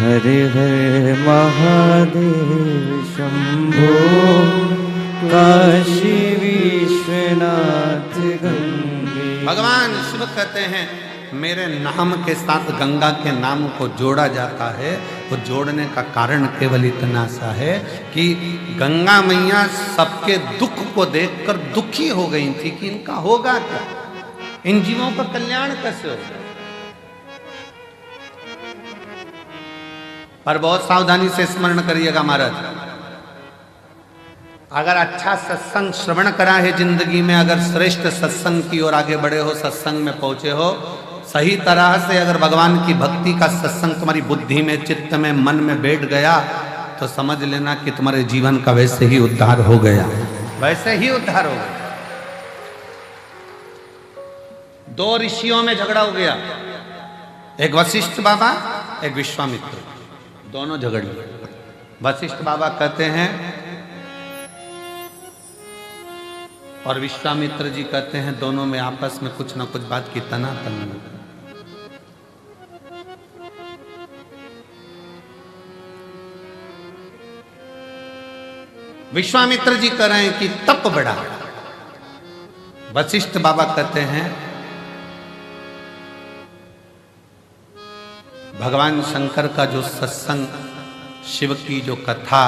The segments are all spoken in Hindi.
हर हर महादेव शंभो काशी विश्वनाथ गंगे। भगवान शिव कहते हैं मेरे नाम के साथ गंगा के नाम को जोड़ा जाता है। वो जोड़ने का कारण केवल इतना सा है कि गंगा मैया सबके दुख को देखकर दुखी हो गई थी कि इनका होगा क्या, इन जीवों का कल्याण कैसे होगा। पर बहुत सावधानी से स्मरण करिएगा महाराज, अगर अच्छा सत्संग श्रवण करा है जिंदगी में, अगर श्रेष्ठ सत्संग की ओर आगे बढ़े हो, सत्संग में पहुंचे हो, सही तरह से अगर भगवान की भक्ति का सत्संग तुम्हारी बुद्धि में, चित्त में, मन में बैठ गया तो समझ लेना कि तुम्हारे जीवन का वैसे ही उद्धार हो गया, वैसे ही उद्धार हो गया। दो ऋषियों में झगड़ा हो गया, एक वशिष्ठ बाबा, एक विश्वामित्र, दोनों झगड़ लिए। वशिष्ठ बाबा कहते हैं और विश्वामित्र जी कहते हैं, दोनों में आपस में कुछ ना कुछ बात की तनातनी हो गई। विश्वामित्र जी कह रहे हैं कि तप बढ़ा, वशिष्ठ बाबा कहते हैं भगवान शंकर का जो सत्संग, शिव की जो कथा,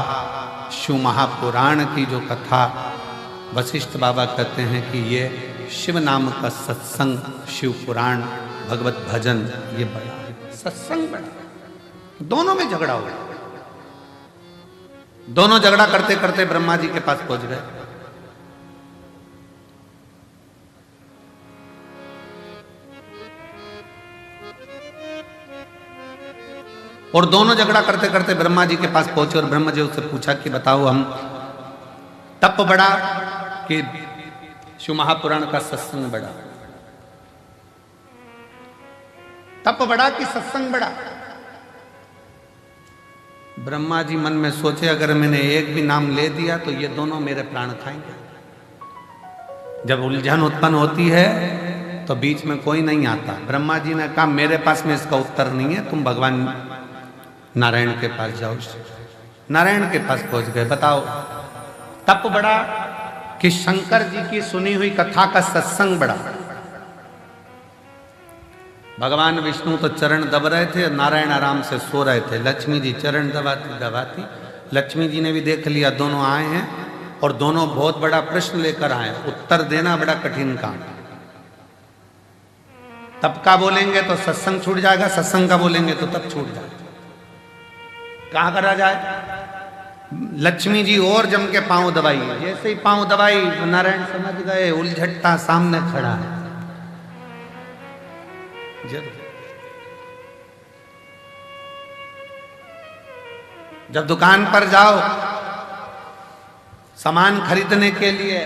शिव महापुराण की जो कथा, वशिष्ठ बाबा कहते हैं कि ये शिव नाम का सत्संग, शिव पुराण, भगवत भजन, ये बड़ा सत्संग बड़ा। दोनों में झगड़ा हो गया। दोनों झगड़ा करते करते ब्रह्मा जी के पास पहुंच गए। और दोनों झगड़ा करते करते ब्रह्मा जी के पास पहुंचे और ब्रह्मा जी उससे पूछा कि बताओ, हम तप बढ़ा कि शिव महापुराण का सत्संग बढ़ा, तप बढ़ा कि सत्संग बढ़ा। ब्रह्मा जी मन में सोचे अगर मैंने एक भी नाम ले दिया तो ये दोनों मेरे प्राण खाएंगे। जब उलझन उत्पन्न होती है तो बीच में कोई नहीं आता। ब्रह्मा जी ने कहा मेरे पास में इसका उत्तर नहीं है, तुम भगवान नारायण के पास जाओ। नारायण के पास पहुंच गए। बताओ तप बढ़ा कि शंकर जी की सुनी हुई कथा का सत्संग बढ़ा। भगवान विष्णु तो चरण दब रहे थे, नारायण आराम से सो रहे थे। लक्ष्मी जी चरण दबाती दबाती, लक्ष्मी जी ने भी देख लिया दोनों आए हैं और दोनों बहुत बड़ा प्रश्न लेकर आए, उत्तर देना बड़ा कठिन काम। तप का बोलेंगे तो सत्संग छूट जाएगा, सत्संग का बोलेंगे तो तप छूट जाएगा। कहां करा जाए। लक्ष्मी जी और जम के पांव दबाई, जैसे ही पांव दबाई नारायण समझ गए उलझटता सामने खड़ा है। जब दुकान पर जाओ सामान खरीदने के लिए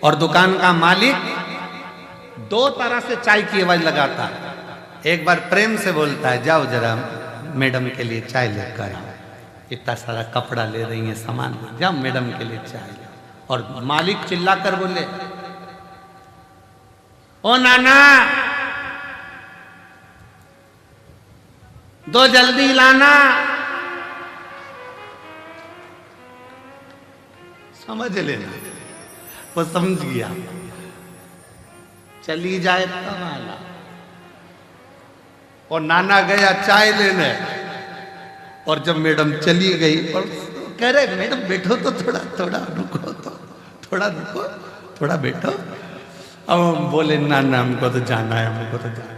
और दुकान का मालिक दो तरह से चाय की आवाज लगाता है। एक बार प्रेम से बोलता है जाओ जरा मैडम के लिए चाय लेकर आओ, इतना सारा कपड़ा ले रही है सामान, जाओ मैडम के लिए चाय। और मालिक चिल्लाकर बोले ओ नाना दो जल्दी लाना। समझ लेना, वो समझ गया। चली जाए तब आना। और नाना गया चाय लेने और जब मैडम चली गई और कह रहे मैडम बैठो तो थोड़ा थोड़ा रुको, तो थोड़ा रुको, थोड़ा बैठो। अब हम बोले नाना हमको तो जाना है, हमको तो जाना है।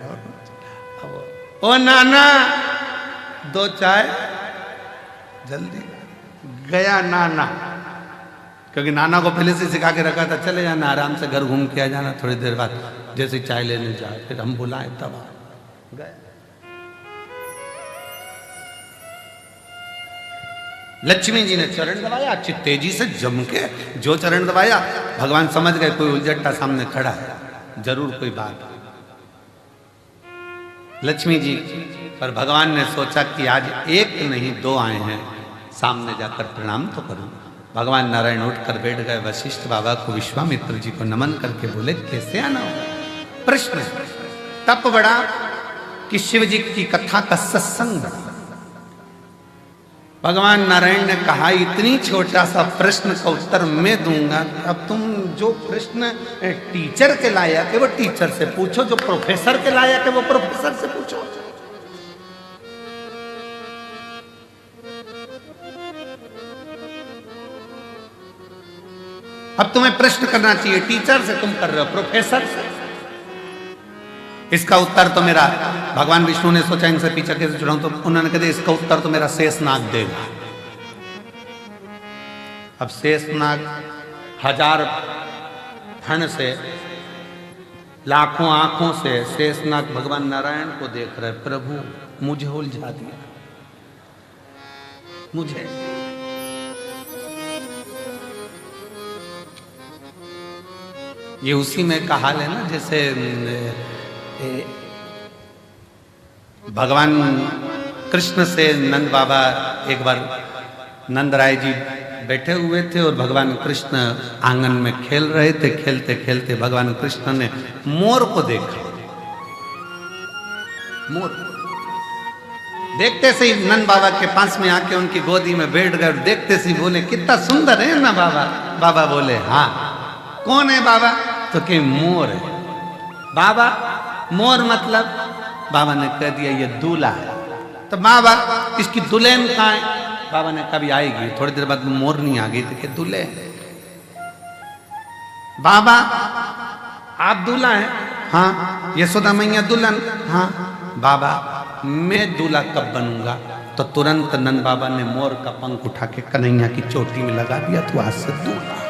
ओ नाना दो चाय जल्दी। गया नाना, क्योंकि नाना को पहले से सिखा के रखा था चले जाना आराम से घर घूम के आ जाना, थोड़ी देर बाद जैसे चाय लेने जाए फिर हम बुलाए तब गए। लक्ष्मी जी ने चरण दबाया अच्छी तेजी से जम के, जो चरण दबाया भगवान समझ गए कोई उलझट्टा सामने खड़ा है, जरूर कोई बात। लक्ष्मी जी पर भगवान ने सोचा कि आज एक नहीं दो आए हैं, सामने जाकर प्रणाम तो करूं। भगवान नारायण उठकर बैठ गए। वशिष्ठ बाबा को विश्वामित्र जी को नमन करके बोले कैसे आना होगा। प्रश्न तप बढ़ा कि शिव जी की कथा का सत्संग बढ़ा। भगवान नारायण ने कहा इतनी छोटा सा प्रश्न का उत्तर मैं दूंगा, अब तुम जो प्रश्न टीचर के लायक है वो टीचर से पूछो, जो प्रोफेसर के लायक है वो प्रोफेसर से पूछो। अब तुम्हें प्रश्न करना चाहिए टीचर से, तुम कर रहे हो प्रोफेसर से। इसका उत्तर तो मेरा, भगवान विष्णु ने सोचा इनसे पीछे कैसे छुड़ाऊं, तो उन्होंने कहा इसका उत्तर तो मेरा शेषनाग देगा। अब शेषनाग 1000 फण से, लाखों आंखों से शेषनाग भगवान नारायण को देख रहे, प्रभु मुझे उलझा दिया, मुझे। ये उसी में का हाल है ना, जैसे भगवान कृष्ण से नंद बाबा, एक बार नंद राय जी बैठे हुए थे और भगवान कृष्ण आंगन में खेल रहे थे। खेलते खेलते भगवान कृष्ण ने मोर को देखा। मोर देखते से ही नंद बाबा के पास में आके उनकी गोदी में बैठ गए। देखते से ही बोले कितना सुंदर है ना बाबा। बाबा बोले हाँ। कौन है बाबा? तो कि मोर है। बाबा मोर मतलब? बाबा ने कह दिया ये दूल्हा है। तो बाबा इसकी दुल्हन कहाँ है? बाबा ने कभी आएगी। थोड़ी देर बाद मोर नहीं आ गई तो कि दूल्हे। बाबा आप दूल्हा हैं? हाँ। यशोदा मैया दुल्हन? हाँ। बाबा मैं दूल्हा कब बनूंगा? तो तुरंत नंद बाबा ने मोर का पंख उठा के कन्हैया की चोटी में लगा दिया। तो आज से दूल्हा।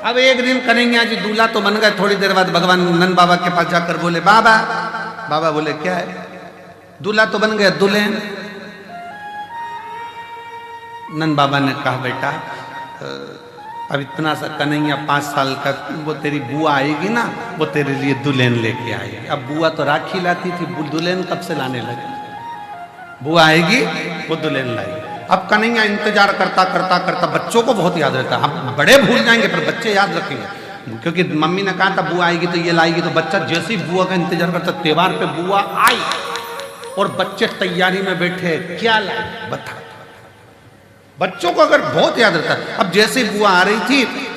अब एक दिन कन्हैया जी दूल्हा तो बन गए। थोड़ी देर बाद भगवान नंद बाबा के पास जाकर बोले बाबा। बाबा बोले क्या है? दूल्हा तो बन गया, दुल्हन? नंद बाबा ने कहा बेटा अब इतना सा कन्हैया 5 साल का, वो तेरी बुआ आएगी ना, वो तेरे लिए दुल्हन लेके आएगी। अब बुआ तो राखी लाती थी, दुल्हन कब से लाने लगी? बुआ आएगी वो दुल्हन लाएगी। अब कन्हैया इंतजार करता करता करता, बच्चों को बहुत याद रहता है। हम बड़े भूल जाएंगे पर बच्चे याद रखेंगे, क्योंकि मम्मी ने कहा था बुआ आएगी तो ये लाएगी। तो बच्चा जैसे ही बुआ का इंतजार करता, त्योहार पे बुआ आई और बच्चे तैयारी में बैठे, क्या लाए बता। बच्चों को अगर बहुत याद रहता है। अब जैसे बुआ आ रही थी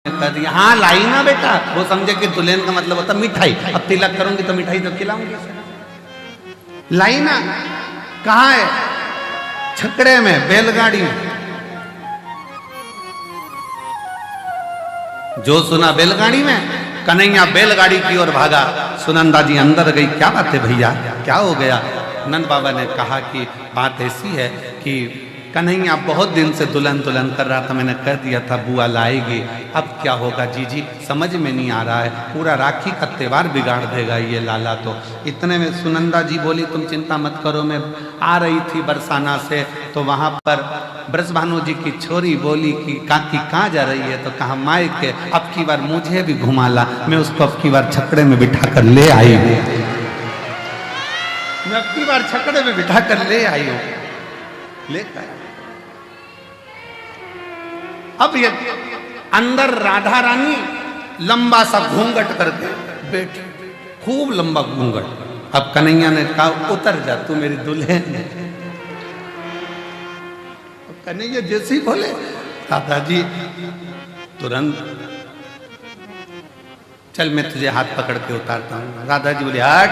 कह दिया हाँ लाई ना बेटा, वो समझे कि दुल्हन का मतलब होता मिठाई, अब तिलक करूंगी तो मिठाई तो खिलाऊंगी। लाई ना कहाँ है? छकड़े में, बैलगाड़ी में। जो सुना बैलगाड़ी में, कन्हैया बैलगाड़ी की ओर भागा। सुनंदा जी अंदर गई, क्या बात है भैया, क्या हो गया? नंद बाबा ने कहा कि बात ऐसी है कि कन्हैया बहुत दिन से दुल्हन दुल्हन कर रहा था, मैंने कह दिया था बुआ लाएगी, अब क्या होगा जीजी समझ में नहीं आ रहा है, पूरा राखी का त्योहार बिगाड़ देगा ये लाला तो। इतने में सुनंदा जी बोली तुम चिंता मत करो, मैं आ रही थी बरसाना से तो वहाँ पर ब्रजभानु जी की छोरी बोली कि काकी कहाँ जा रही है, तो कहा मायके, अब की बार मुझे भी घुमा ला, मैं उसको अब की बार छकड़े में बिठा कर ले आई हूँ, मैं अब की बार छकड़े में बिठा कर ले आई हूँ, लेकर। अब ये अंदर राधा रानी लंबा सा घूंघट करके बैठी, खूब लंबा घूंघट। अब कन्हैया ने कहा उतर जा तू मेरी दुल्हन है। कन्हैया जैसे ही बोले राधा जी तुरंत चल मैं तुझे हाथ पकड़ के उतारता हूं। राधा जी बोले हट,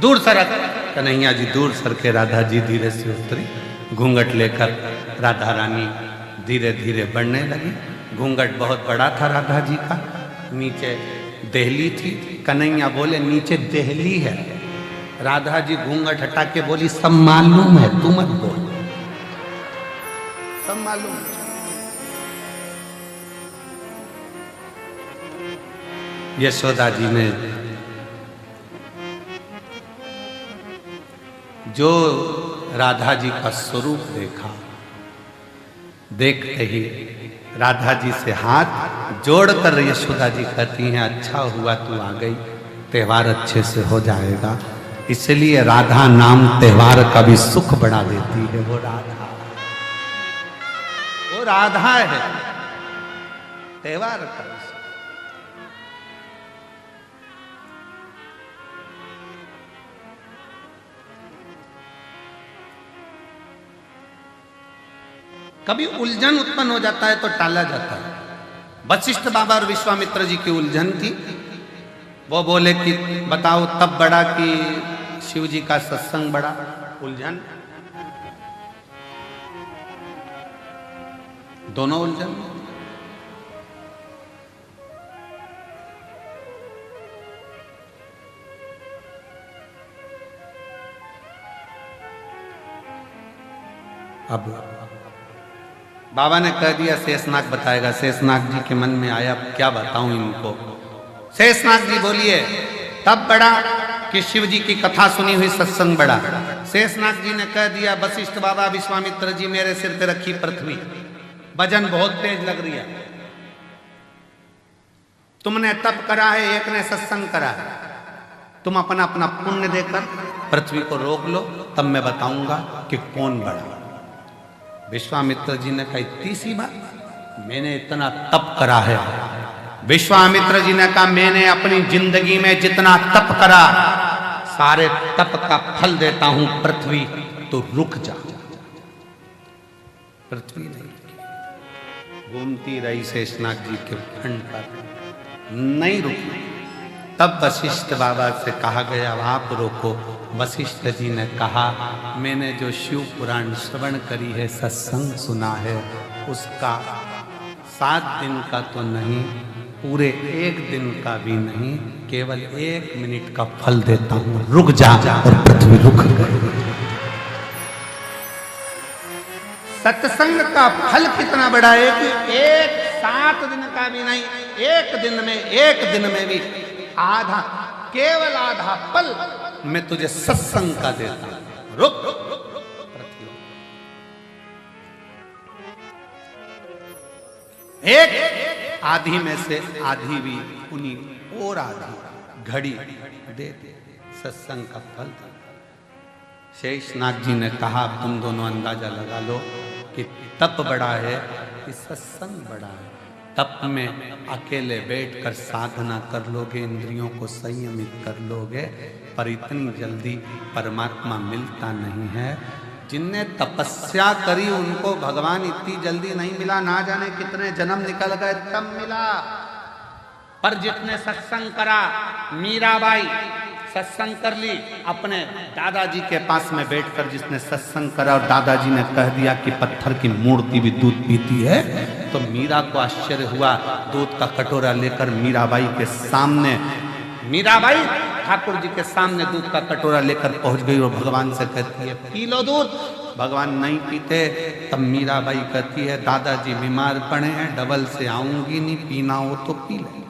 दूर सरक। कन्हैया जी दूर सर के राधा जी धीरे से उतरी, घूंघट लेकर राधा रानी धीरे धीरे बढ़ने लगी। घूंघट बहुत बड़ा था राधा जी का, नीचे देहली थी। कन्हैया बोले नीचे देहली है। राधा जी घूंघट हटा के बोली सब मालूम है, तू मत बोल, सब मालूम है। यशोदा जी ने जो राधा जी का स्वरूप देखा, देखते ही राधा जी से हाथ जोड़कर यशोदा जी कहती हैं अच्छा हुआ तू आ गई, त्योहार अच्छे से हो जाएगा। इसलिए राधा नाम त्योहार का भी सुख बढ़ा देती है। वो राधा है त्योहार का। कभी उलझन उत्पन्न हो जाता है तो टाला जाता है। वशिष्ठ बाबा और विश्वामित्र जी की उलझन थी। वो बोले कि बताओ तब बड़ा कि शिव जी का सत्संग बड़ा। उलझन, दोनों उलझन। अब बाबा ने कह दिया शेषनाग बताएगा। शेषनाग जी के मन में आया क्या बताऊं इनको। शेषनाग जी बोलिए तब बड़ा कि शिव जी की कथा सुनी हुई सत्संग बड़ा। शेषनाग जी ने कह दिया वशिष्ठ बाबा विश्वामित्र जी मेरे सिर पे रखी पृथ्वी, वजन बहुत तेज लग रही है। तुमने तप करा है, एक ने सत्संग करा है, तुम अपना अपना पुण्य देकर पृथ्वी को रोक लो, तब मैं बताऊंगा कि कौन बड़ा। विश्वामित्र जी ने कहा इतनी सी बात, मैंने इतना तप करा है। विश्वामित्र जी ने कहा मैंने अपनी जिंदगी में जितना तप करा सारे तप का फल देता हूं पृथ्वी, तो रुक जा। पृथ्वी नहीं रुकी, घूमती रही शेषनाग जी के खंड पर, नहीं रुकी। तब वशिष्ठ बाबा से कहा गया आप रोको। वशिष्ठ जी ने कहा मैंने जो शिव पुराण श्रवण करी है, सत्संग सुना है, उसका 7 दिन का तो नहीं, पूरे 1 दिन का भी नहीं, केवल 1 मिनट का फल देता हूं, रुक जा। और पृथ्वी रुक गई। सत्संग का फल कितना बड़ा है कि 7 दिन का भी नहीं, 1 दिन में भी आधा, केवल आधा पल मैं तुझे सत्संग का देता हूं, रुक। एक आधी में से आधी भी उन्हीं और आधी घड़ी दे सत्संग का फल। शेषनाग जी ने कहा तुम दोनों अंदाजा लगा लो कि तप बड़ा है कि सत्संग बड़ा है। तप में अकेले बैठकर साधना कर लोगे, इंद्रियों को संयमित कर लोगे, पर इतनी जल्दी परमात्मा मिलता नहीं है। जिनने तपस्या करी उनको भगवान इतनी जल्दी नहीं मिला, ना जाने कितने जन्म निकल गए तब मिला। पर जितने सत्संग करा, मीराबाई सत्संग कर ली, अपने दादाजी के पास में बैठकर जिसने सत्संग करा और दादाजी ने कह दिया कि पत्थर की मूर्ति भी दूध पीती है, तो मीरा को आश्चर्य हुआ। दूध का कटोरा लेकर मीराबाई के सामने, मीराबाई ठाकुर जी के सामने दूध का कटोरा लेकर पहुंच गई और भगवान से कहती है पी लो दूध। भगवान नहीं पीते। तब मीराबाई कहती है दादाजी बीमार पड़े हैं, डबल से आऊंगी नहीं, पीना हो तो पी ले।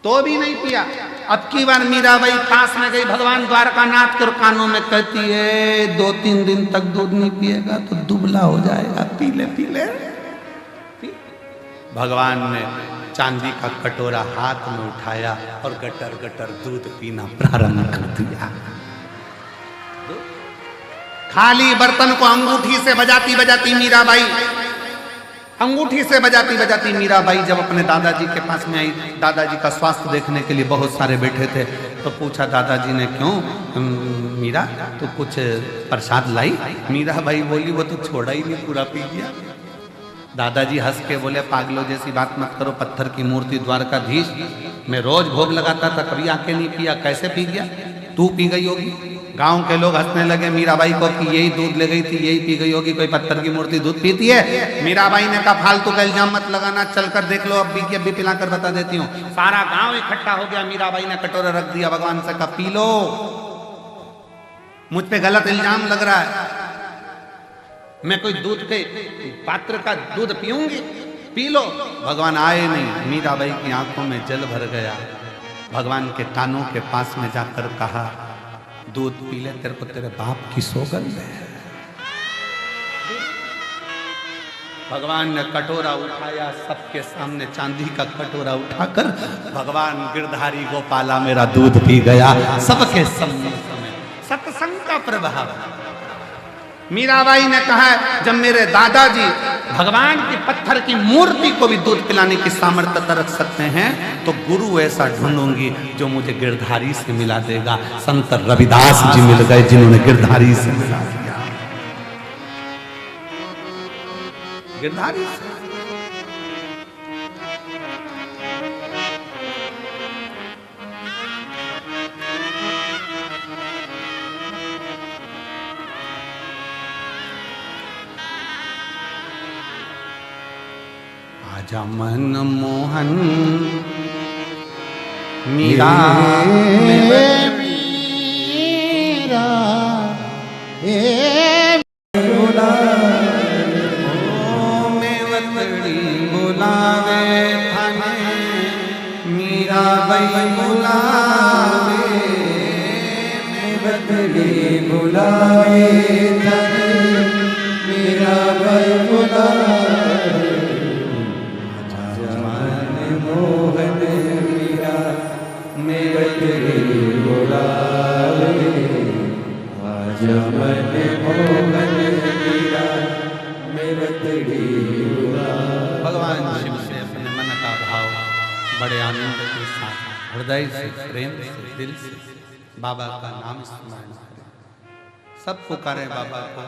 तो भी नहीं पिया। अब की बार मीराबाई पास में गई भगवान द्वारकानाथ के कानों में कहती है 2-3 दिन तक दूध नहीं पिएगा तो दुबला हो जाएगा, पी ले पी ले। भगवान ने चांदी का कटोरा हाथ में उठाया और गटर गटर दूध पीना प्रारंभ कर दिया। खाली बर्तन को अंगूठी से बजाती बजाती मीराबाई, अंगूठी से बजाती बजाती मीराबाई जब अपने दादाजी के पास में आई, दादाजी का स्वास्थ्य देखने के लिए बहुत सारे बैठे थे, तो पूछा दादाजी ने क्यों मीरा तो कुछ प्रसाद लाई? मीराबाई बोली वो तो छोड़ा ही नहीं, पूरा पी गया। दादाजी हंस के बोले पागलों जैसी बात मत करो, पत्थर की मूर्ति द्वारकाधीश, मैं रोज भोग लगाता था, कभी आके नहीं पिया, कैसे पी गया? तू पी गई होगी। गांव के लोग हंसने लगे मीराबाई को कि यही दूध ले गई थी, यही पी गई होगी, कोई पत्थर की मूर्ति दूध पीती है? मीराबाई ने कहा फालतू का इल्जाम मत लगाना, चलकर देख लो, अब भी पिलाकर बता देती हूँ। सारा गांव इकट्ठा हो गया, मीराबाई ने कटोरा रख दिया, भगवान से कहा पी लो, मुझ पे गलत इल्जाम लग रहा है, मैं कोई दूध के पात्र का दूध पीऊंगी, पी लो। भगवान आए नहीं, मीराबाई की आंखों में जल भर गया। भगवान के कानों के पास में जाकर कहा दूध पी ले, तेरे को तेरे बाप की सौगंध है। भगवान ने कटोरा उठाया, सबके सामने चांदी का कटोरा उठाकर भगवान गिरधारी गोपाला मेरा दूध पी गया, सबके सम्मुख में। सत्संग का प्रभाव। मीराबाई ने कहा जब मेरे दादाजी भगवान की पत्थर की मूर्ति को भी दूध पिलाने की सामर्थ्यता रख सकते हैं, तो गुरु ऐसा ढूंढूंगी जो मुझे गिरधारी से मिला देगा। संत रविदास जी मिल गए जिन्होंने गिरधारी से मिला दिया। गिरधारी से आजा मन मोहन मीरा बुलावे थाने, मीराबाई बुलावे, मेवतड़ी बुलावे थाने, मीराबाई बुलावे, मोहन मीरा मेवतड़ी बुलावे, आजा मन मोहन मीरा मेवतड़ी बुलावे। भगवान शिव से अपने मन का भाव बड़े आनंद के साथ हृदय से, प्रेम से, दिल से बाबा का नाम स्मरण करें। सब पुकारे बाबा को,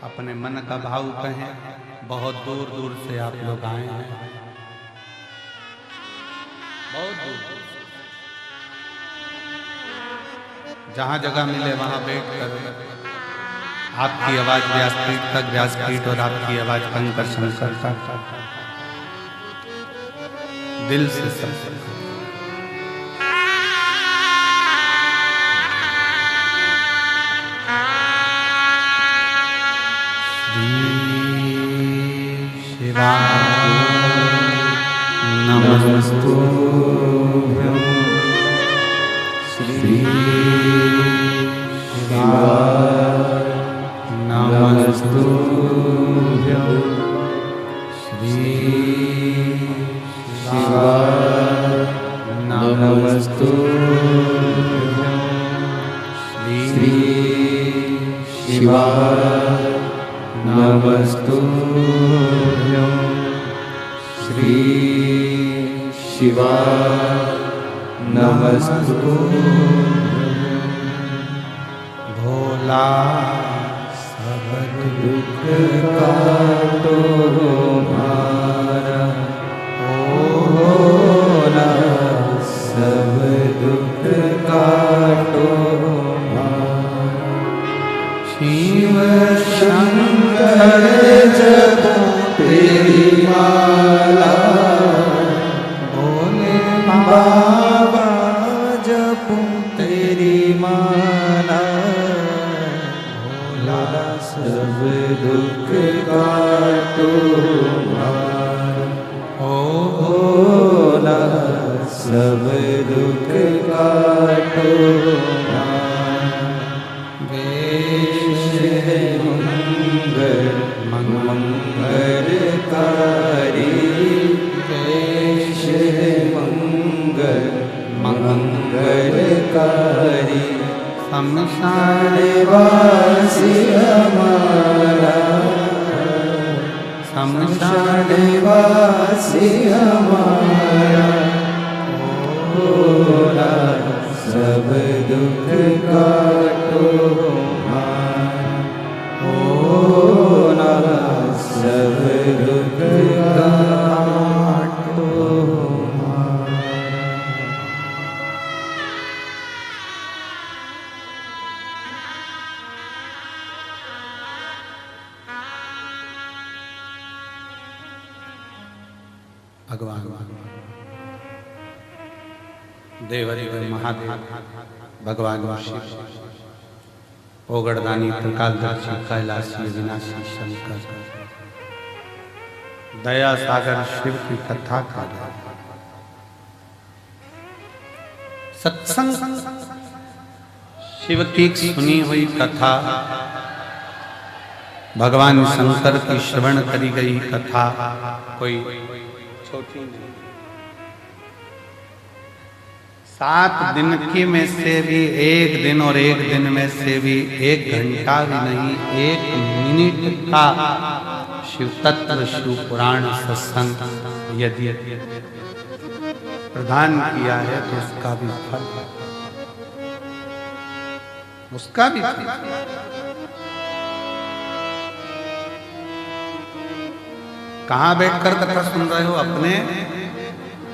अपने मन का भाव कहें। बहुत दूर दूर से आप लोग आए हैं, बहुत दूर दूर से। जहां जगह मिले वहां बैठ कर आपकी आवाज व्यासपीठ तक, व्यासपीठ और आपकी आवाज कंकर शंकर तक दिल से सब शिवा नमस्तुभ्यं श्री शिवा नमस्तुभ्यं श्री शिवा नमस्तुभ्यं श्री शिवा नमस्तुभ्यं श्री शिवा नमस्तुभ्यं भोला सब दुख काटो हमारा, भोला सब दुख काटो हमारा। शिव शंकर जपो तेरी माला, भोले बाबा जपो तेरी माला, भोला सब दुख काटो हमारा, ओ भोला सब दुख काटो हमारा। वेश मंगल मंगलकारी, वेश मंगल मंगलकारी, शमशान वासी हमारा, शमशान वासी हमारा, भोला सब दुख काटो हमारा, भोला सब दुख काटो हमारा। भगवान देवदेव महादेव भगवान शिव, ओगड़दानी त्रिकालदर्शी कैलाशी विनाशी शंकर, दया सागर शिव की कथा कर सत्संग, शिव की सुनी हुई कथा, भगवान शंकर की श्रवण करी गई कथा कोई छोटी नहीं। 7 दिन की में से भी 1 दिन और 1 दिन में से भी 1 घंटा भी नहीं, 1 मिनट का शिव तत्व शिव पुराण सत्संग यदि प्रदान किया है तो उसका भी फल, उसका भी फल। कहाँ बैठकर कथा सुन रहे हो? अपने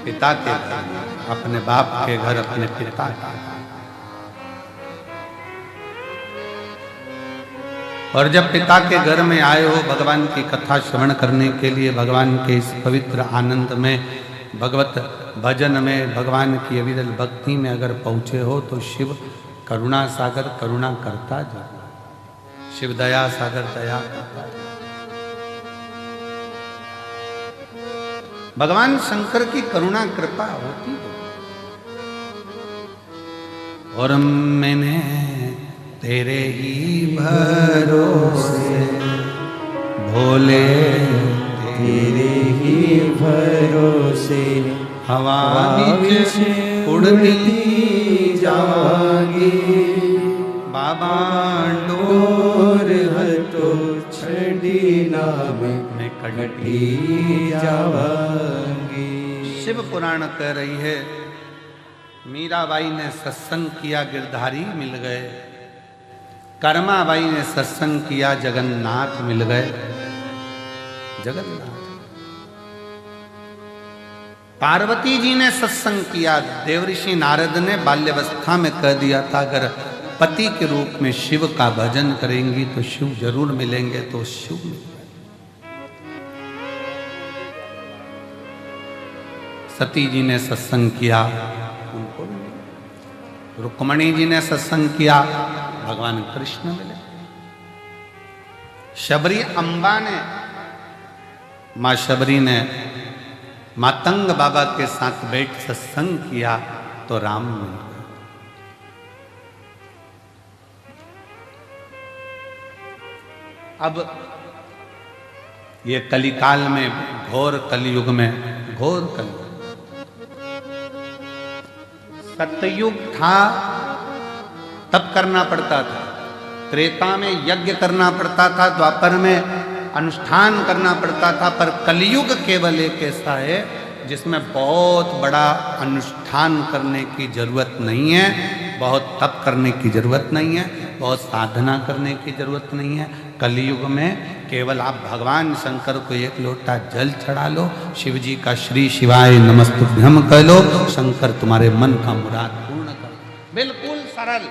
पिता के घर, अपने बाप के घर, अपने पिता के। और जब पिता के घर में आए हो भगवान की कथा श्रवण करने के लिए, भगवान के इस पवित्र आनंद में, भगवत भजन में, भगवान की अविरल भक्ति में अगर पहुंचे हो तो शिव करुणा सागर करुणा करता जाए, शिव दया सागर दया करता जाए। भगवान शंकर की करुणा कृपा होती है। और मैंने तेरे ही भरोसे भोले, तेरे ही भरोसे हवा नीचे उड़ती जावांगी, बाबा डोर हतो छड़ी नाम में कटी जावांगी। शिव पुराण कह रही है, मीराबाई ने सत्संग किया गिरधारी मिल गए, कर्माबाई ने सत्संग किया जगन्नाथ मिल गए। जगन्नाथ। पार्वती जी ने सत्संग किया, देवऋषि नारद ने बाल्यावस्था में कह दिया था अगर पति के रूप में शिव का भजन करेंगी तो शिव जरूर मिलेंगे, तो शिव मिल गए। सती जी ने सत्संग किया, उनको मिले। रुक्मणी जी ने सत्संग किया, भगवान कृष्ण मिले। शबरी अम्बा ने, मां शबरी ने मातंग बाबा के साथ बैठ सत्संग किया तो राम मिल गए। अब ये कलिकाल में, घोर कलयुग में, घोर कलयुग, सतयुग था तब करना पड़ता था, त्रेता में यज्ञ करना पड़ता था, द्वापर में अनुष्ठान करना पड़ता था, पर कलयुग केवल एक ऐसा है जिसमें बहुत बड़ा अनुष्ठान करने की जरूरत नहीं है, बहुत तप करने की जरूरत नहीं है, बहुत साधना करने की जरूरत नहीं है, कलयुग में केवल आप भगवान शंकर को एक लोटा जल चढ़ा लो, शिव जी का श्री शिवाय नमस्तुभ्यम कह लो, शंकर तुम्हारे मन का मुराद पूर्ण कर। बिल्कुल सरल,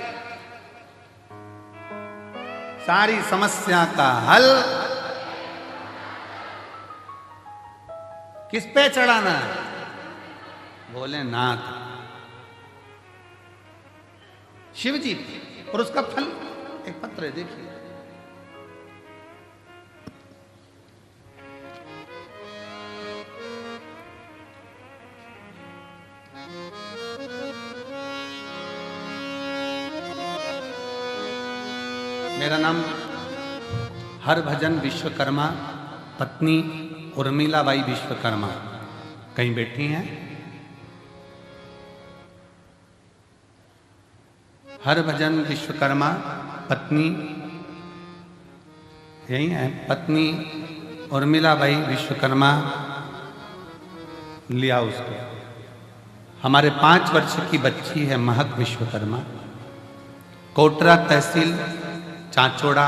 सारी समस्या का हल किस पे चढ़ाना है? भोलेनाथ, शिव जी। और उसका फल एक पत्र है, देखिए। मेरा नाम हरभजन विश्वकर्मा, पत्नी उर्मिलाबाई विश्वकर्मा कहीं बैठी हैं। हरभजन विश्वकर्मा, पत्नी यही है, पत्नी उर्मिलाबाई विश्वकर्मा लिया उसको। हमारे 5 वर्ष की बच्ची है महक विश्वकर्मा, कोटरा तहसील चांचोड़ा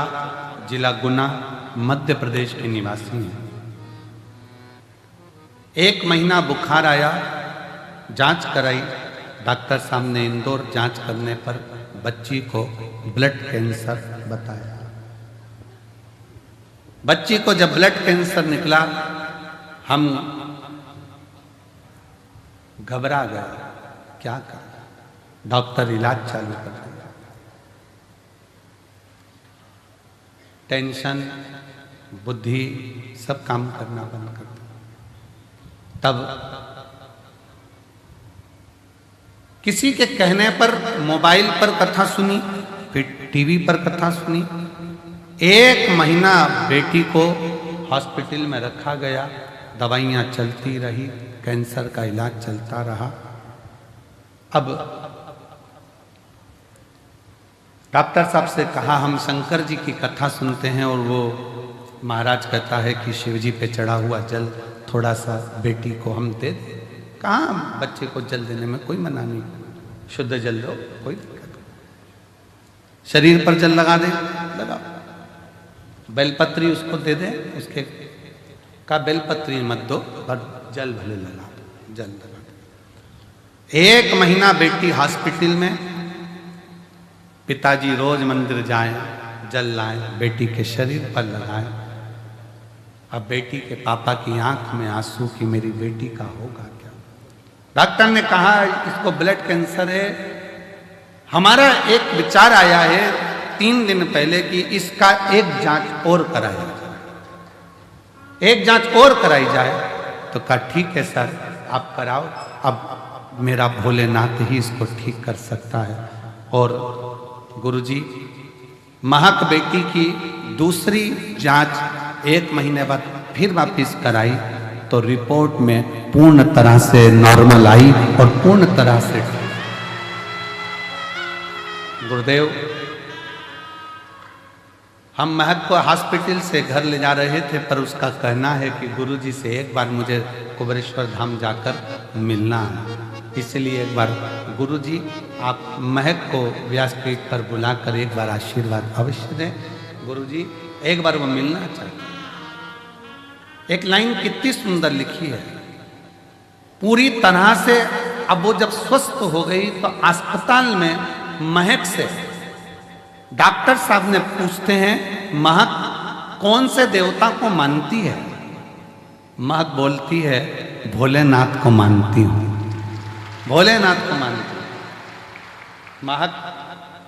जिला गुना मध्य प्रदेश के निवासी हैं। 1 महीना बुखार आया, जांच कराई, डॉक्टर साहब ने इंदौर जांच करने पर बच्ची को ब्लड कैंसर बताया। बच्ची को जब ब्लड कैंसर निकला, हम घबरा गए, क्या करें। डॉक्टर इलाज चालू कर दिया। टेंशन, बुद्धि सब काम करना बंद कर दिया। तब किसी के कहने पर मोबाइल पर कथा सुनी, फिर टीवी पर कथा सुनी। 1 महीना बेटी को हॉस्पिटल में रखा गया, दवाइयाँ चलती रही, कैंसर का इलाज चलता रहा। अब डॉक्टर साहब से कहा, हम शंकर जी की कथा सुनते हैं और वो महाराज कहता है कि शिव जी पे चढ़ा हुआ जल थोड़ा सा बेटी को हम दे दें। कहाँ बच्चे को जल देने में कोई मना नहीं, शुद्ध जल लो, कोई दिक्कत नहीं। शरीर पर जल लगा दे, लगाओ। बेलपत्री उसको दे दे, उसके का बेलपत्री मत दो, पर जल भले लगा दो, जल लगा दो। 1 महीना बेटी हॉस्पिटल में, पिताजी रोज मंदिर जाएं, जल लाएं, बेटी के शरीर पर लगाएं। अब बेटी के पापा की आंख में आंसू कि मेरी बेटी का होगा क्या। डॉक्टर ने कहा इसको ब्लड कैंसर है। हमारा एक विचार आया है 3 दिन पहले कि इसका एक जांच और कराई जाए, एक जांच और कराई जाए। तो कहा ठीक है सर, आप कराओ, अब मेरा भोलेनाथ ही इसको ठीक कर सकता है। और गुरुजी, महक बेटी की दूसरी जांच 1 महीने बाद फिर वापिस कराई तो रिपोर्ट में पूर्ण तरह से नॉर्मल आई और पूर्ण तरह से गुरुदेव, हम महक को हॉस्पिटल से घर ले जा रहे थे, पर उसका कहना है कि गुरुजी से एक बार मुझे कुबेरेश्वर धाम जाकर मिलना है, इसलिए एक बार गुरुजी आप महक को व्यासपीठ पर बुलाकर एक बार आशीर्वाद अवश्य दें। गुरुजी एक बार वो मिलना चाहिए। एक लाइन कितनी सुंदर लिखी है, पूरी तरह से। अब वो जब स्वस्थ हो गई तो अस्पताल में महक से डॉक्टर साहब ने पूछते हैं, महक कौन से देवता को मानती है? महक बोलती है, भोलेनाथ को मानती हूं, भोलेनाथ को मानती हूं। महक,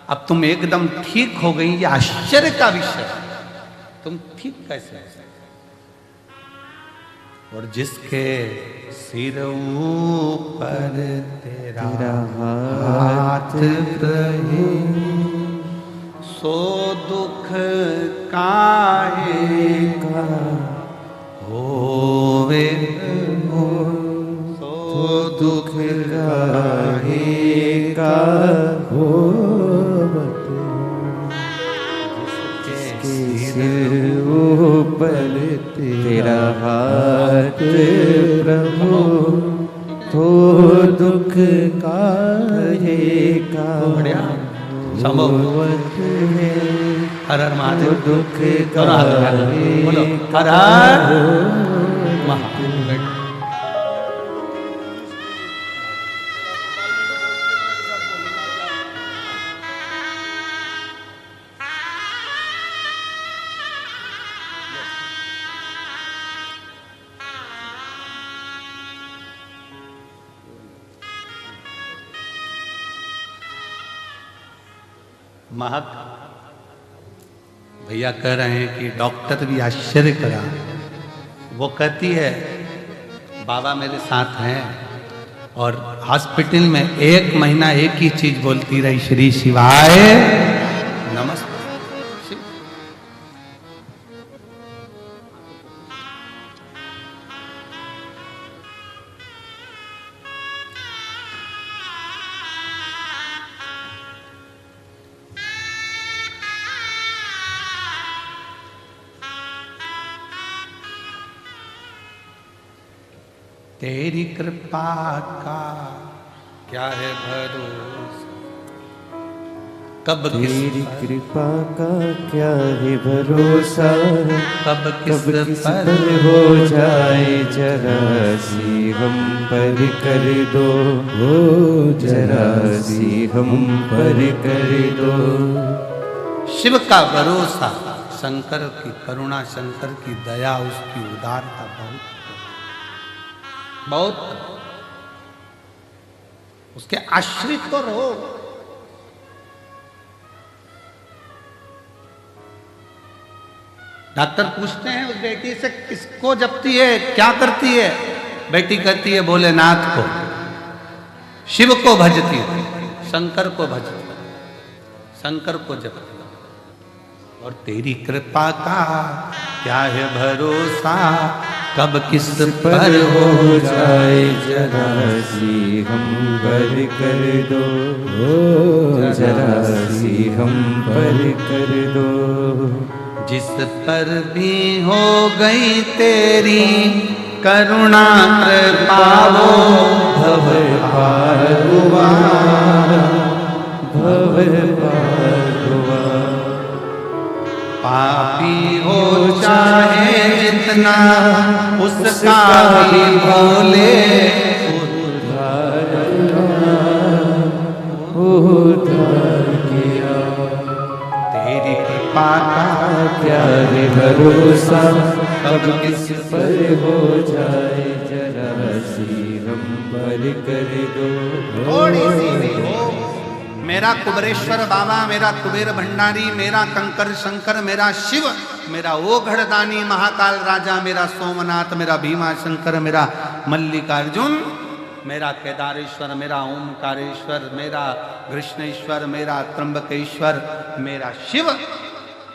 अब तुम एकदम ठीक हो गई, ये आश्चर्य का विषय, तुम ठीक कैसे हो सकते? और जिसके सिर ऊपर तेरा हाथ रहे, सो दुख काहे का होवे, सो दुख काहे का होवे। जिसके सिर ऊपर तेरा हाथ प्रभु, तो दुख काहे का होवत है। हर हर महादेव। दुख दोनों हाथ उठा लो, बोलो हर हर महादेव। महक भैया कह रहे हैं कि डॉक्टर भी आश्चर्य करा। वो कहती है बाबा मेरे साथ हैं और हॉस्पिटल में 1 महीना एक ही चीज बोलती रही, श्री शिवाय नमस्ते। तेरी कृपा का क्या है भरोसा, कब तेरी कृपा का क्या है भरोसा, कब कब किस किस पर पर हो जाए जरा सी हम पर कर दो, हो जरा सी हम पर कर दो। शिव का भरोसा, शंकर की करुणा, शंकर की दया, उसकी उदारता बहुत बहुत, उसके आश्रित तो रहो। डॉक्टर पूछते हैं उस बेटी से किसको जपती है, क्या करती है? बेटी कहती है भोलेनाथ को, शिव को भजती है, शंकर को भजती है, शंकर को जपती है। और तेरी कृपा का क्या है भरोसा, कब किस पर हो जाए जरा सी हम पर कर दो, हो जरा सी हम पर कर दो। जिस पर भी हो गई तेरी करुणा कृपा, वो भव पार हुआ, भव पार हुआ। पापी हो चाहे जितना, उसका भी बोले उद्धार किया। तेरी कृपा का क्या है भरोसा, कब किस पर हो जाए जरा सी हम पर कर दो। थोड़ी सी भी हो। मेरा कुबेरेश्वर बाबा, मेरा कुबेर भंडारी, मेरा कंकर शंकर, मेरा शिव, मेरा ओघड़दानी महाकाल राजा, मेरा सोमनाथ, मेरा भीमा शंकर, मेरा मल्लिकार्जुन, मेरा केदारेश्वर, मेरा ओमकारेश्वर, मेरा कृष्णेश्वर, मेरा त्र्यंबकेश्वर, मेरा शिव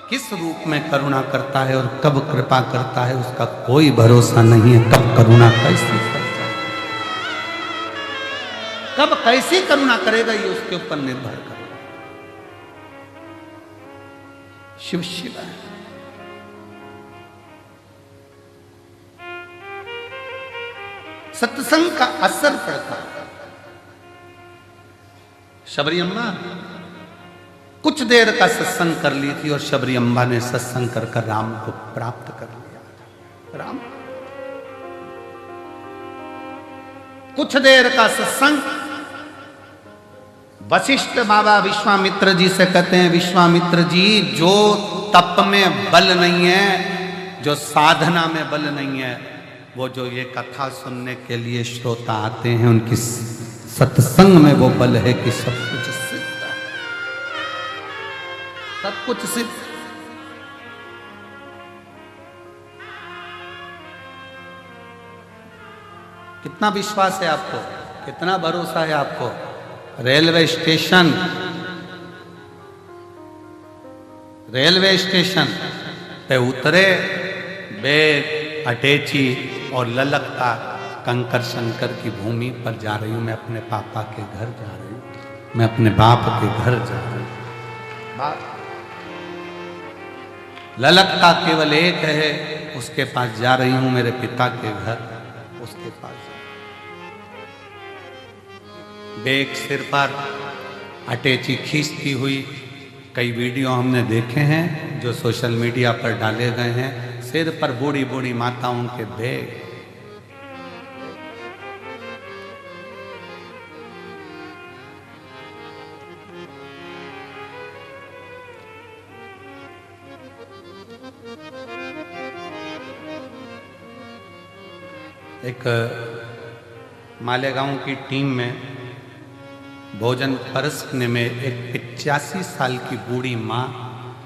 किस रूप में करुणा करता है और कब कृपा करता है उसका कोई भरोसा नहीं है। कब करुणा कैसी करता है, कब कैसी करुणा करेगा, ये उसके ऊपर निर्भर कर। शिव शिव है। सत्संग का असर पड़ता है। शबरी अम्मा कुछ देर का सत्संग कर ली थी और शबरी अम्बा ने सत्संग कर राम को प्राप्त कर लिया। राम कुछ देर का सत्संग, वशिष्ठ बाबा विश्वामित्र जी से कहते हैं, विश्वामित्र जी जो तप में बल नहीं है, जो साधना में बल नहीं है, वो जो ये कथा सुनने के लिए श्रोता आते हैं, उनकी सत्संग में वो बल है कि सब कुछ सिद्ध है, सब कुछ सिद्ध। कितना विश्वास है आपको, कितना भरोसा है आपको? रेलवे स्टेशन पे उतरे, बैग अटैची और ललकता कंकर शंकर की भूमि पर जा रही हूं। मैं अपने पापा के घर जा रही हूं, मैं अपने बाप के घर जा रही हूं। ललकता केवल एक है, उसके पास जा रही हूं, मेरे पिता के घर, उसके पास। बैग सिर पर, अटैची खींचती हुई, कई वीडियो हमने देखे हैं जो सोशल मीडिया पर डाले गए हैं, सिर पर बूढ़ी बूढ़ी माताओं के बैग। एक मालेगांव की टीम में भोजन परोसने में एक 85 साल की बूढ़ी माँ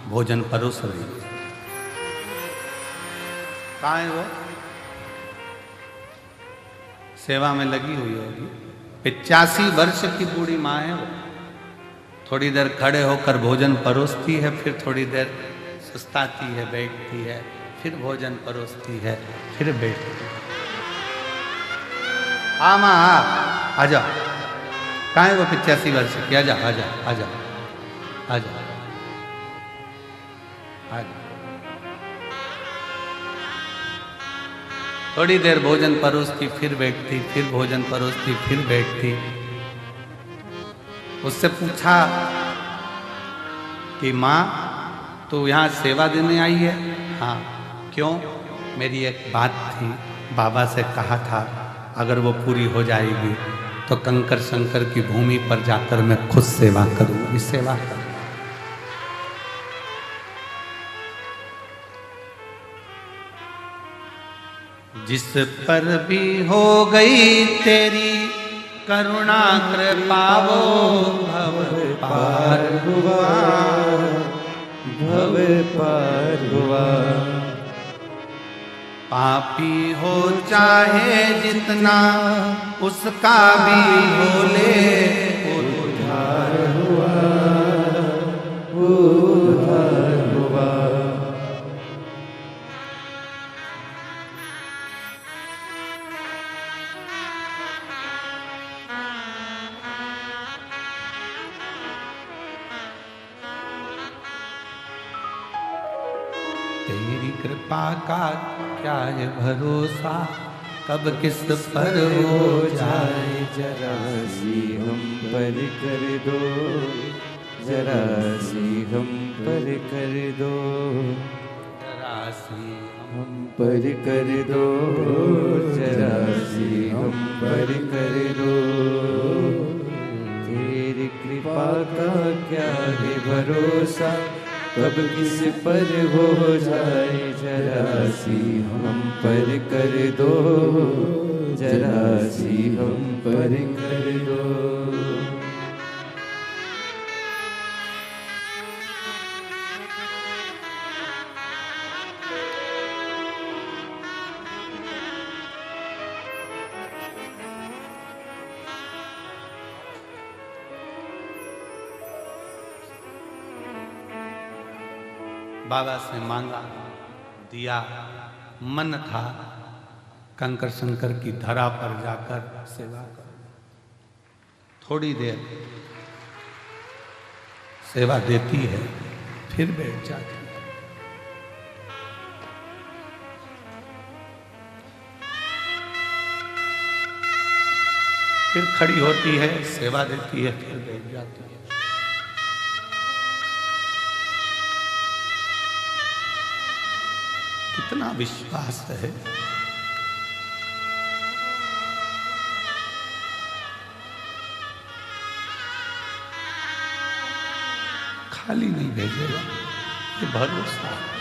भोजन परोस रही है। कहाँ है वो? सेवा में लगी हुई होगी। 85 वर्ष की बूढ़ी माँ है वो। थोड़ी देर खड़े होकर भोजन परोसती है, फिर थोड़ी देर सुस्ताती है, बैठती है, फिर भोजन परोसती है, फिर बैठती है। हाँ माँ हाँ, आ जाओ। कहाँ है वो 85 वर्ष की? आजा आजा आजा आजा आजा। थोड़ी देर भोजन परोसती, फिर बैठती, फिर भोजन परोसती, फिर बैठती। उससे पूछा कि माँ तू यहाँ सेवा देने आई है? हाँ। क्यों? मेरी एक बात थी, बाबा से कहा था अगर वो पूरी हो जाएगी तो कंकर शंकर की भूमि पर जाकर मैं खुद सेवा करूंगी। सेवा कर जिस पर भी हो गई तेरी करुणा कृपा वो भव पार हुआ, भव पार हुआ। पापी हो चाहे जितना उसका भी बोले उद्धार हुआ, उद्धार हुआ। तेरी कृपा का क्या है भरोसा, कब किस पर हो जाए। जरा सी हम पर कर दो, जरा सी हम पर कर दो, जरा सी हम पर कर दो, जरा सी हम पर कर दो। तेरी कृपा का क्या है भरोसा, कब किस पर हो जाए। जरा सी हम पर कर दो, जरा सी हम पर कर दो। बाबा से मांगा, दिया, मन था कंकर शंकर की धरा पर जाकर सेवा कर। थोड़ी देर सेवा देती है, फिर बैठ जाती है। फिर खड़ी होती है, सेवा देती है, फिर बैठ जाती है। कितना विश्वास है। खाली नहीं भेजेगा, ये भरोसा है।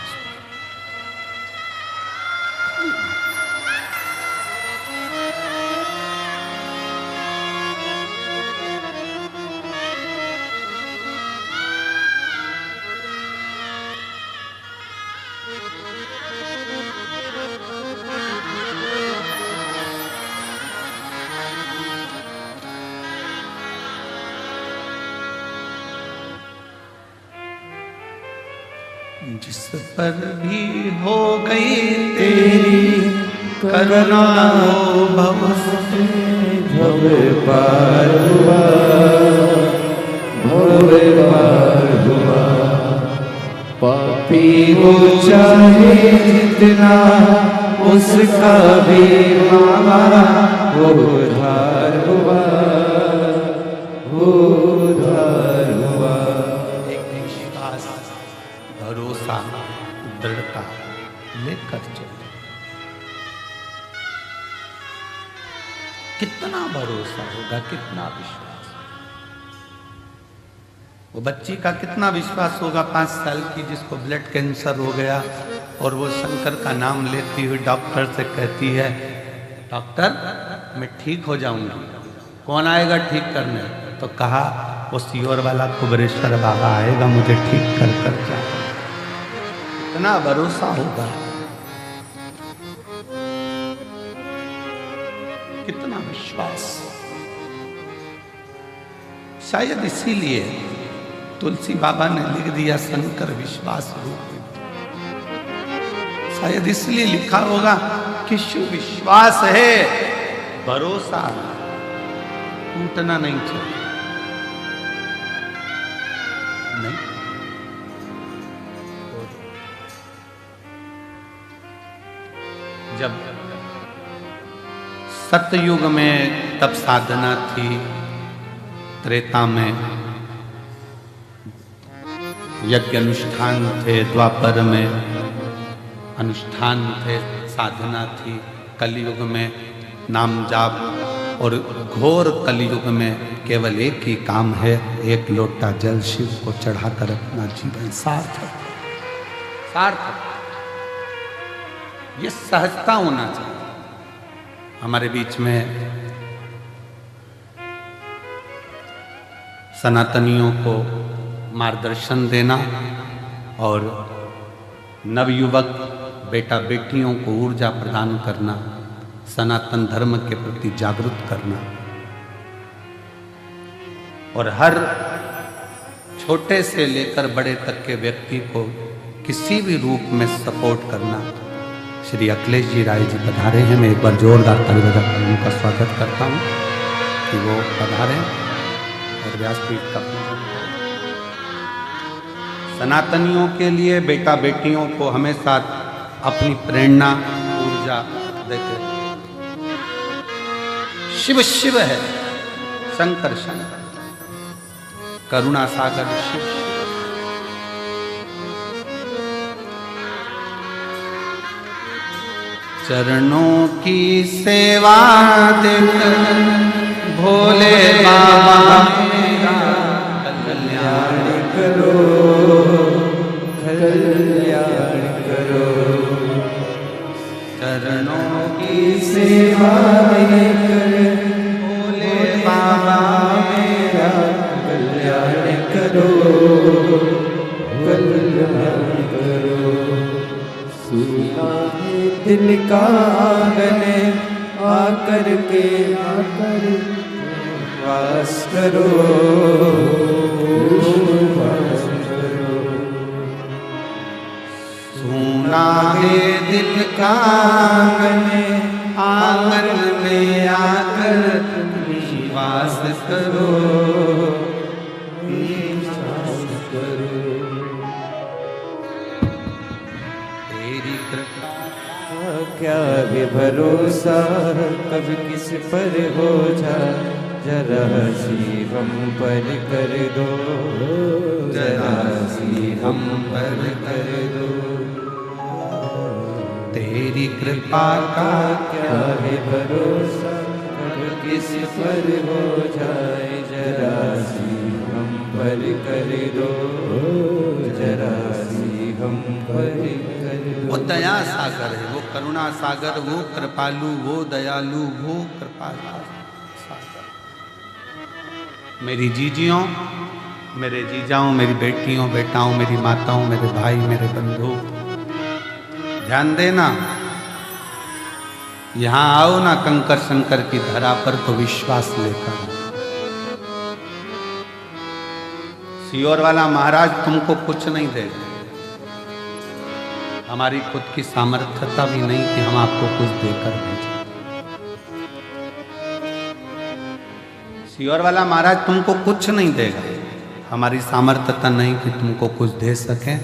जिस पर भी हो गई तेरी करुणा हो भव भव पार हुआ, भव पार हुआ। पापी हो चाहे जितना उसका भी मामा उद्धार हुआ, उद्धार हुआ। एक निष्ठा दृढ़ता लेकर चलो। कितना भरोसा होगा, कितना विश्वास। वो बच्ची का कितना विश्वास होगा 5 साल की, जिसको ब्लड कैंसर हो गया और वो शंकर का नाम लेती हुई डॉक्टर से कहती है, डॉक्टर मैं ठीक हो जाऊंगी। कौन आएगा ठीक करने? तो कहा वो सीहोर वाला कुबरेश्वर बाबा आएगा, मुझे ठीक कर कर जाएगा। इतना भरोसा होगा, कितना विश्वास। शायद इसीलिए तुलसी बाबा ने लिख दिया शंकर विश्वास रूप। शायद इसलिए लिखा होगा कि शिव विश्वास है, भरोसा टूटना नहीं चाहिए। नहीं, जब सतयुग में तब साधना थी, त्रेता में यज्ञ अनुष्ठान थे, द्वापर में अनुष्ठान थे, साधना थी, कलयुग में नाम जाप, और घोर कलयुग में केवल एक ही काम है, एक लोटा जल शिव को चढ़ाकर अपना जीवन सार्थक सार्थक। ये सहजता होना चाहिए हमारे बीच में। सनातनियों को मार्गदर्शन देना और नवयुवक बेटा बेटियों को ऊर्जा प्रदान करना, सनातन धर्म के प्रति जागरूक करना, और हर छोटे से लेकर बड़े तक के व्यक्ति को किसी भी रूप में सपोर्ट करना। श्री अखिलेश जी राय जी पधारे हैं, मैं एक बार जोरदार ताली बजाकर उनका स्वागत करता हूँ कि वो पधारे और व्यासपीठ का पूजन करें। सनातनियों के लिए बेटा बेटियों को हमेशा अपनी प्रेरणा ऊर्जा देते। शिव शिव है, शंकर शंकर, करुणा सागर शिव। चरणों की सेवा देकर भोले बाबा मेरा कल्याण करो, कल्याण करो। चरणों की सेवा देकर भोले बाबा मेरा कल्याण करो, कल्याण करो। सुना है दिल का आंगन, आकर के आकर वास करो, वास करो। सुना है दिल का आंगन, आंगन में आकर वास करो, वास करो। तेरी कृपा क्या है भरोसा, कब किस पर हो जा, जरा सी हम पर कर दो, जरा सी हम पर कर दो। तेरी कृपा का क्या है भरोसा, कब किस पर हो जाए, जरा सी हम पर कर दो, जरा सी हम पर कर दो। वो दया सागर है, वो करुणा सागर, वो कृपालु, वो दयालु, वो कृपालु सागर। मेरी जीजियों, मेरे जीजाओं, मेरी बेटियों बेटाओं, मेरी माताओं, मेरे भाई, मेरे बंधु, ध्यान देना। यहां आओ ना कंकर शंकर की धरा पर, तो विश्वास लेकर। सीहोर वाला महाराज तुमको कुछ नहीं देगा। हमारी खुद की सामर्थ्यता भी नहीं कि हम आपको कुछ देकर भेजें। सीहोर वाला महाराज तुमको कुछ नहीं देगा, हमारी सामर्थ्यता नहीं कि तुमको कुछ दे सकें।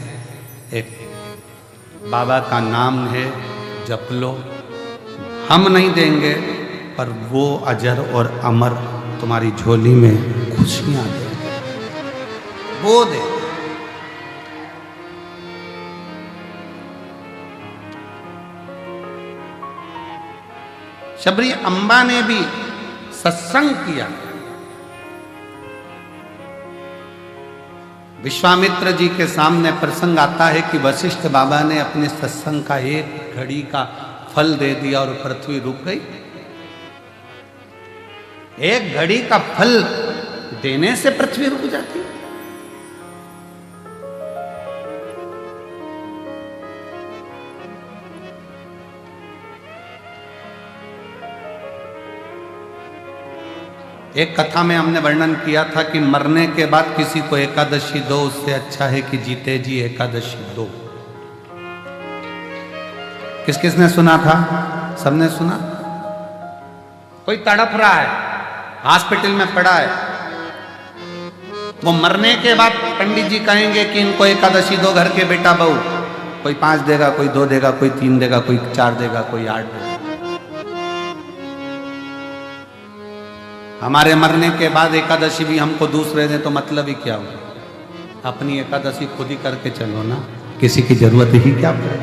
एक बाबा का नाम है, जप लो। हम नहीं देंगे, पर वो अजर और अमर तुम्हारी झोली में खुशियां दे, वो दे। शबरी अम्बा ने भी सत्संग किया। विश्वामित्र जी के सामने प्रसंग आता है कि वशिष्ठ बाबा ने अपने सत्संग का एक घड़ी का फल दे दिया और पृथ्वी रुक गई। एक घड़ी का फल देने से पृथ्वी रुक जाती। एक कथा में हमने वर्णन किया था कि मरने के बाद किसी को एकादशी दो, उससे अच्छा है कि जीते जी एकादशी दो। किस किसने सुना था? सबने सुना। कोई तड़प रहा है, हॉस्पिटल में पड़ा है, वो मरने के बाद पंडित जी कहेंगे कि इनको एकादशी दो घर के बेटा बहू। कोई 5 देगा, कोई 2 देगा, कोई 3 देगा, कोई 4 देगा, कोई 8 देगा। हमारे मरने के बाद एकादशी भी हमको दूसरे दें तो मतलब ही क्या हुआ? अपनी एकादशी खुद ही करके चलो ना, किसी की जरूरत ही क्या पड़े।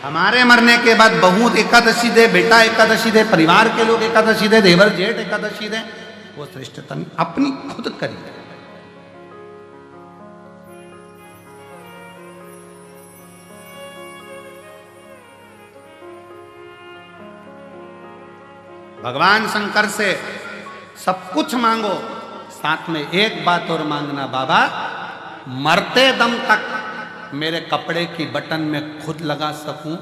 हमारे मरने के बाद बहू एकादशी दे, बेटा एकादशी दे, परिवार के लोग एकादशी दे, देवर जेठ एकादशी दे, वो श्रेष्ठता नहीं, अपनी खुद करिए। भगवान शंकर से सब कुछ मांगो, साथ में एक बात और मांगना, बाबा मरते दम तक मेरे कपड़े की बटन में खुद लगा सकूं,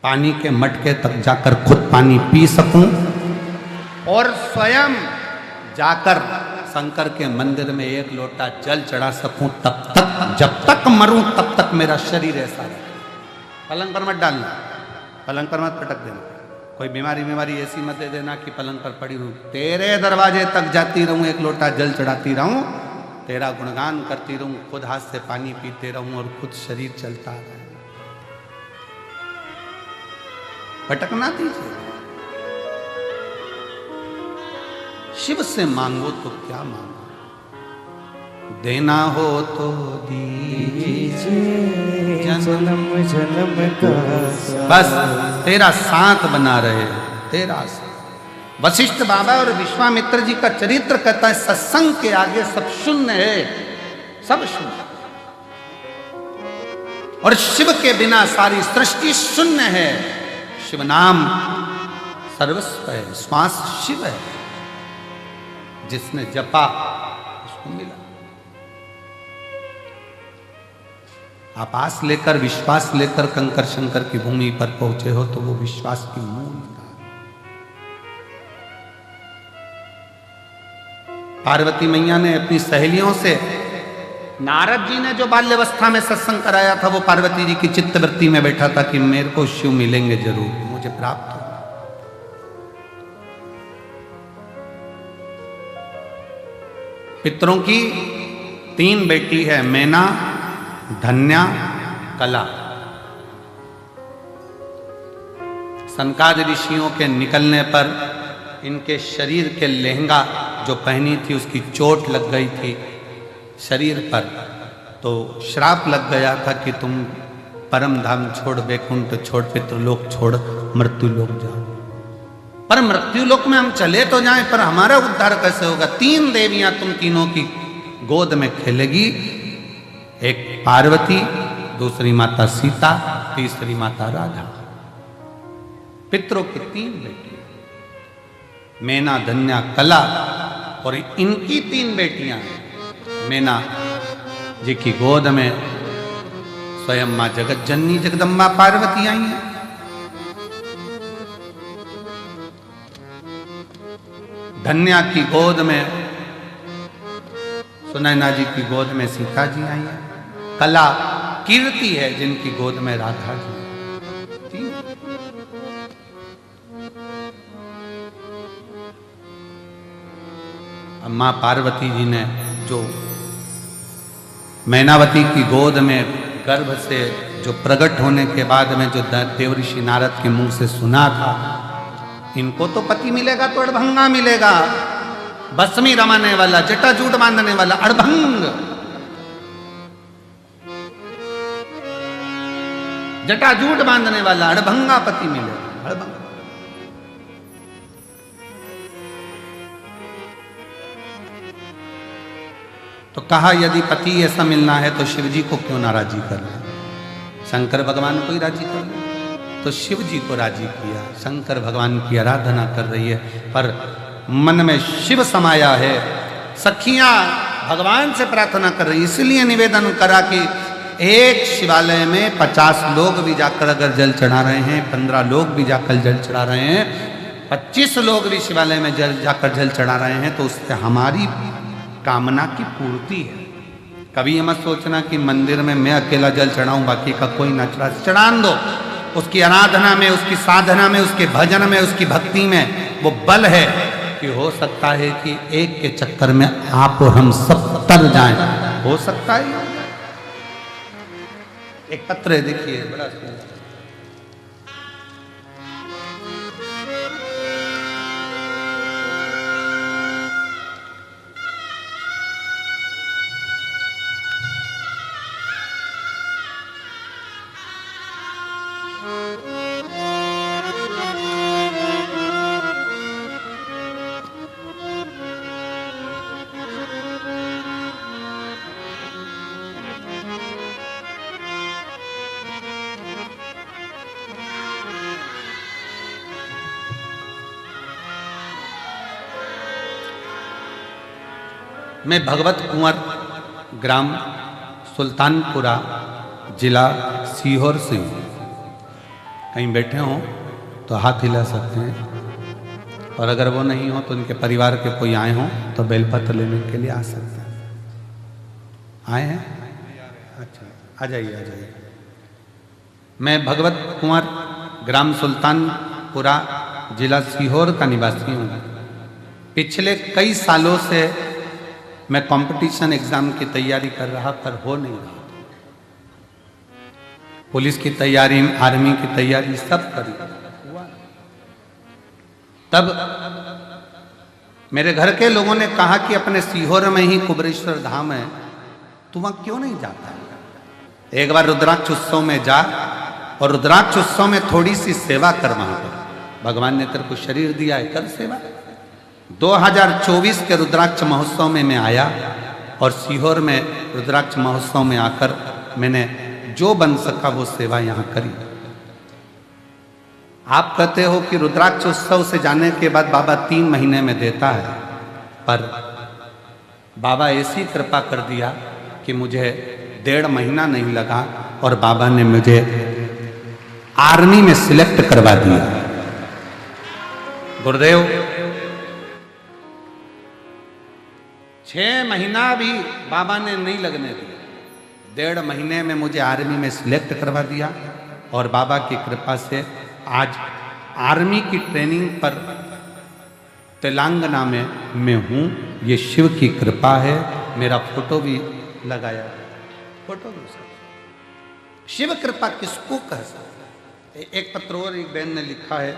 पानी के मटके तक जाकर खुद पानी पी सकूं और स्वयं जाकर शंकर के मंदिर में 1 लोटा जल चढ़ा सकूं, तब तक, जब तक मरूं तब तक मेरा शरीर ऐसा रहे। पलंग पर मत डालना, पलंग पर मत पटक देना, कोई बीमारी ऐसी मत दे देना कि पलंग पर पड़ी रहूं। तेरे दरवाजे तक जाती रहूं, 1 लोटा जल चढ़ाती रहूं, तेरा गुणगान करती रहूं, खुद हाथ से पानी पीते रहूं और खुद शरीर चलता रहे। भटकना दीजिए। शिव से मांगो तो क्या मांगो, देना हो तो दीजिए जन्म जन्म का बस तेरा साथ बना रहे, तेरा साथ। वशिष्ठ बाबा और विश्वामित्र जी का चरित्र कहता है सत्संग के आगे सब शून्य है, सब शून्य। और शिव के बिना सारी सृष्टि शून्य है। शिव नाम सर्वस्व है, श्वास शिव है, जिसने जपा उसको मिला। आप आस लेकर, विश्वास लेकर कंकर शंकर की भूमि पर पहुंचे हो तो वो विश्वास की मूल था। पार्वती मैया ने अपनी सहेलियों से, नारद जी ने जो बाल्यावस्था में सत्संग कराया था, वो पार्वती जी की चित्तवृत्ति में बैठा था कि मेरे को शिव मिलेंगे जरूर, मुझे प्राप्त हो। पितरों की 3 बेटी है, मैना, धन्या, कला। सनकादि ऋषियों के निकलने पर इनके शरीर के लहंगा जो पहनी थी उसकी चोट लग गई थी शरीर पर, तो श्राप लग गया था कि तुम परम धाम छोड़, वैकुंठ छोड़, पितृलोक छोड़, मृत्यु लोक जाओ। पर मृत्यु लोक में हम चले तो जाएं, पर हमारा उद्धार कैसे होगा? 3 देवियां तुम तीनों की गोद में खेलेगी, एक पार्वती, दूसरी माता सीता, तीसरी माता राधा। पितरों की 3 बेटी, मैना, धन्या, कला, और इनकी 3 बेटियां। मैना जी की गोद में स्वयं मां जगत जननी जगदम्बा पार्वती आई हैं। धन्या की गोद में सुनैना जी की गोद में सीता जी आई हैं। कला कीर्ति है जिनकी गोद में राधा जी। मां पार्वती जी ने जो मैनावती की गोद में गर्भ से जो प्रकट होने के बाद में जो देवऋषि नारद के मुंह से सुना था, इनको तो पति मिलेगा तो अड़भंगा मिलेगा, भस्मी रमाने वाला, जटाजूट बांधने वाला अड़भंग, जटाजूट बांधने वाला अड़भंगा पति मिलेगा। अड़भंग तो कहा यदि पति ऐसा मिलना है तो शिव जी को क्यों ना राजी कर ले, शंकर भगवान को ही राजी कर ले। तो शिव जी को राजी किया, शंकर भगवान की आराधना कर रही है, पर मन में शिव समाया है। सखियां भगवान से प्रार्थना कर रही, इसलिए निवेदन करा कि एक शिवालय में 50 लोग भी जाकर अगर जल चढ़ा रहे हैं, 15 लोग भी जाकर जल चढ़ा रहे हैं, 25 लोग भी शिवालय में जाकर जल चढ़ा रहे हैं, तो उससे हमारी कामना की पूर्ति है। कभी ये मत सोचना कि मंदिर में मैं अकेला जल चढ़ाऊं, बाकी का कोई ना चढ़ा, चढ़ान दो। उसकी आराधना में, उसकी साधना में, उसके भजन में, उसकी भक्ति में वो बल है कि हो सकता है कि एक के चक्कर में आप और हम सब तर जाएं, हो सकता है। एक पत्र है, देखिए बड़ा सुंदर। मैं भगवत कुंवर, ग्राम सुल्तानपुरा, जिला सीहोर से हूँ। कहीं बैठे हों तो हाथ हिला सकते हैं, और अगर वो नहीं हो तो उनके परिवार के कोई आए हों तो बेलपत्र लेने के लिए आ सकते हैं। आए हैं? अच्छा, आ जाइए, आ जाइए। मैं भगवत कुंवर, ग्राम सुल्तानपुरा, जिला सीहोर का निवासी हूँ। पिछले कई सालों से मैं कंपटीशन एग्जाम की तैयारी कर रहा, पर हो नहीं रहा। पुलिस की तैयारी, आर्मी की तैयारी सब करी, तब मेरे घर के लोगों ने कहा कि अपने सीहोर में ही कुबरेश्वर धाम है, तू वहां क्यों नहीं जाता है? एक बार रुद्राक्ष उत्सव में जा और रुद्राक्ष उत्सव में थोड़ी सी सेवा कर वहां पर। भगवान ने तेरे को शरीर दिया है, कर सेवा। 2024 के रुद्राक्ष महोत्सव में मैं आया और सीहोर में रुद्राक्ष महोत्सव में आकर मैंने जो बन सका वो सेवा यहाँ करी। आप कहते हो कि रुद्राक्ष उत्सव से जाने के बाद बाबा 3 महीने में देता है, पर बाबा ऐसी कृपा कर दिया कि मुझे 1.5 महीना नहीं लगा और बाबा ने मुझे आर्मी में सिलेक्ट करवा दिया। गुरुदेव 6 महीना भी बाबा ने नहीं लगने दिया, 1.5 महीने में मुझे आर्मी में सिलेक्ट करवा दिया। और बाबा की कृपा से आज आर्मी की ट्रेनिंग पर तेलंगाना में मैं हूँ। ये शिव की कृपा है। मेरा फोटो भी लगाया, फोटो भी। शिव कृपा किसको कह सकते? एक पत्र और एक बहन ने लिखा है,